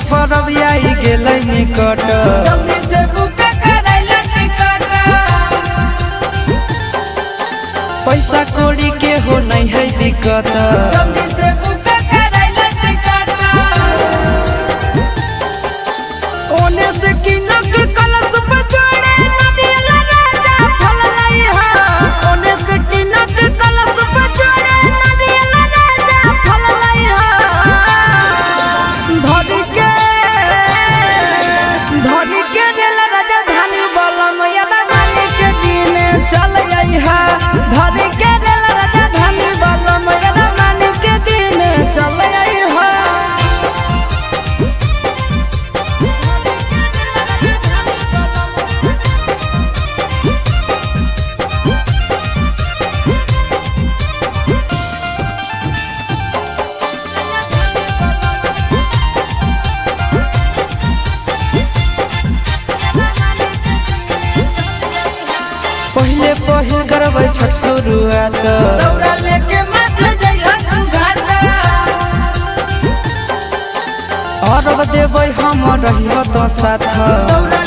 सफर आई गेलै निकट जल्दी से बुक करैला टिकट पैसा कौड़ी के हो नहीं है दिक्कत जल्दी से बुक करैला टिकट ओने से किनक कलश पे जोड़े नदिया राजा फल लई हा ओने से किनक कलश पे जोड़े नदिया राजा फल लई हा धरी के रेल राजधानी बलम यादवानी के दिन चल आई हा धरी के रेल राजधानी बलम यादवानी के दिन चल आई हा पहले पहिल करबै छठ शुरुआत दौड़ा लेके माथे जइहा तू घाटा और देबै हम रहियो तो साथ दौड़ा